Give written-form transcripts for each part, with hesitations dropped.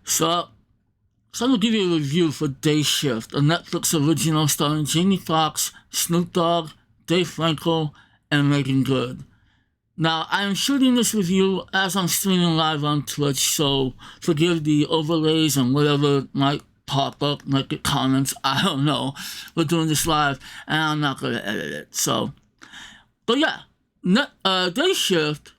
So, I'm going to give you a review for Day Shift, a Netflix original starring Jamie Foxx, Snoop Dogg, Dave Franco, and Megan Good. Now, I am shooting this review as I'm streaming live on Twitch, so forgive the overlays and whatever might pop up, might get comments, I don't know. We're doing this live, and I'm not going to edit it, so. But yeah, Day Shift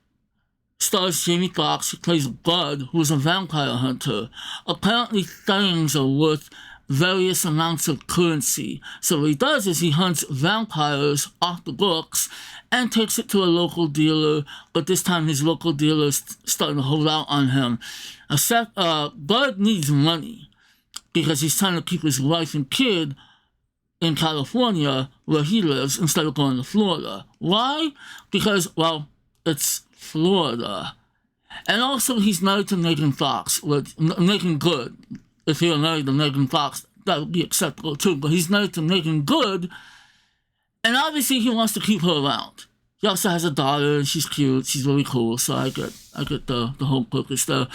stars Jamie Foxx, who plays Bud, who is a vampire hunter. Apparently, things are worth various amounts of currency. So what he does is he hunts vampires off the books and takes it to a local dealer, but this time his local dealer is starting to hold out on him. Bud needs money because he's trying to keep his wife and kid in California, where he lives, instead of going to Florida. Why? Because, well, it's Florida. And also, he's married to Megan Fox, Megan Good. If he were married to Megan Fox, that would be acceptable too. But he's married to Megan Good, and obviously he wants to keep her around. He also has a daughter, and she's cute. She's really cool. So I get the whole purpose there.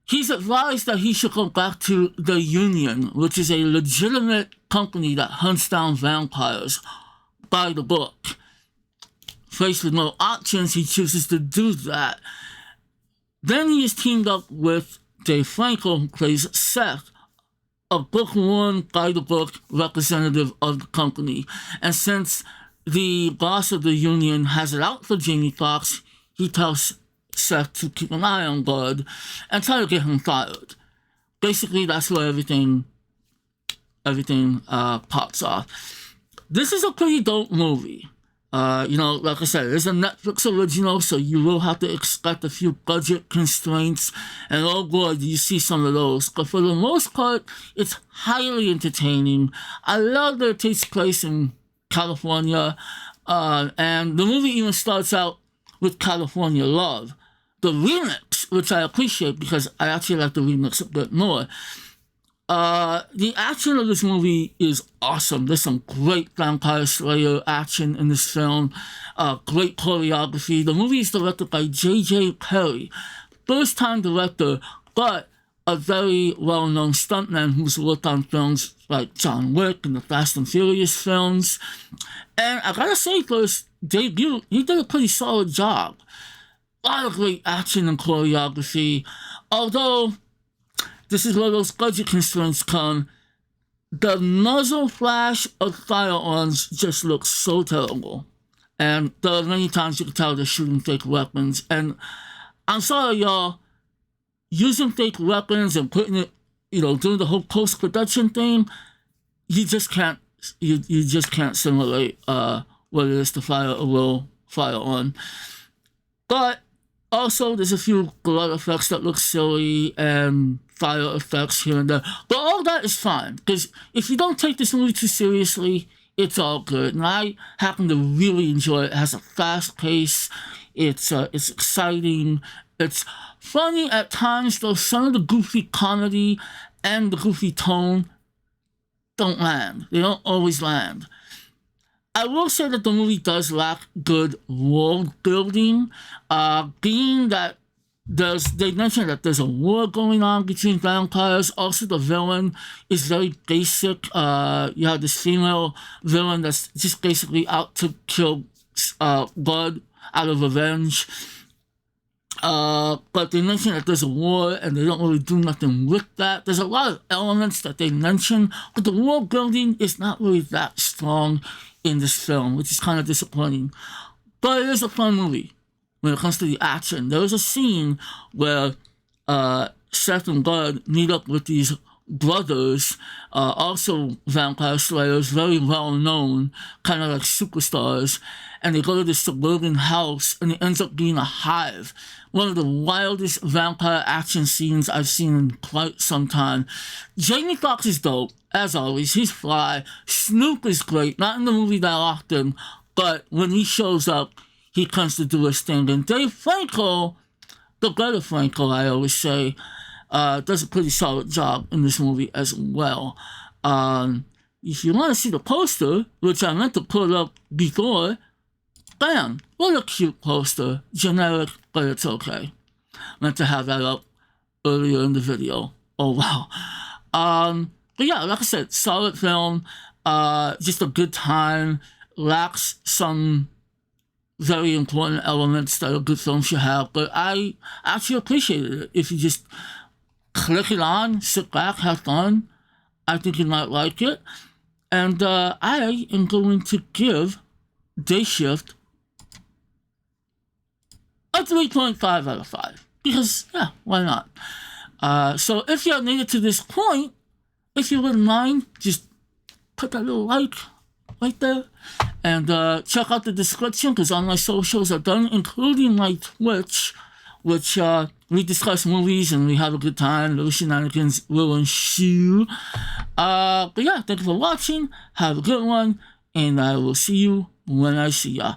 He's advised that he should go back to the Union, which is a legitimate company that hunts down vampires by the book. Faced with no options, he chooses to do that. Then he is teamed up with Dave Franco, who plays Seth, a book-worn, by-the-book representative of the company. And since the boss of the union has it out for Jamie Foxx, he tells Seth to keep an eye on Bud and try to get him fired. Basically, that's where everything pops off. This is a pretty dope movie. Like I said, it's a Netflix original, so you will have to expect a few budget constraints, and oh boy, do you see some of those. But for the most part, it's highly entertaining. I love that it takes place in California, and the movie even starts out with California Love. The remix, which I appreciate because I actually like the remix a bit more. The action of this movie is awesome. There's some great Vampire Slayer action in this film. Great choreography. The movie is directed by J.J. Perry. First-time director, but a very well-known stuntman who's worked on films like John Wick and the Fast and Furious films. And I gotta say, for his debut, he did a pretty solid job. A lot of great action and choreography. Although, this is where those budget constraints come. The muzzle flash of firearms just looks so terrible. And there are many times you can tell they're shooting fake weapons. And I'm sorry, y'all, using fake weapons and putting it, doing the whole post-production thing, you just can't simulate what it is to fire a real firearm. But also, there's a few blood effects that look silly and fire effects here and there. But all that is fine, because if you don't take this movie too seriously, it's all good. And I happen to really enjoy it. It has a fast pace. It's exciting. It's funny at times, though some of the goofy comedy and the goofy tone don't land. They don't always land. I will say that the movie does lack good world building, being that they mentioned that there's a war going on between vampires. Also, the villain is very basic. You have this female villain that's just basically out to kill Bud out of revenge. But they mention that there's a war and they don't really do nothing with that. There's a lot of elements that they mention, but the world building is not really that strong in this film, which is kind of disappointing. But it is a fun movie when it comes to the action. There is a scene where Seth and Bud meet up with these brothers, also vampire slayers, very well known, kind of like superstars, and they go to this suburban house and it ends up being a hive. One of the wildest vampire action scenes I've seen in quite some time. Jamie Foxx is dope, as always. He's fly. Snoop is great, not in the movie that often, but when he shows up, he comes to do his thing. And Dave Franco, the better Franco, I always say, does a pretty solid job in this movie as well. If you want to see the poster, which I meant to put up before, bam, what a cute poster. Generic, but it's okay. Meant to have that up earlier in the video. Oh wow. But yeah, like I said, solid film. Just a good time. Lacks some very important elements that a good film should have, but I actually appreciated it. If you just click it on, sit back, have fun, I think you might like it. And I am going to give Day Shift a 3.5 out of 5. Because, yeah, why not? So if you made it to this point, if you wouldn't mind, just put that little like right there. And check out the description, because all my socials are done, including my Twitch, which we discuss movies and we have a good time. Little shenanigans will ensue. But yeah, thank you for watching. Have a good one. And I will see you when I see ya.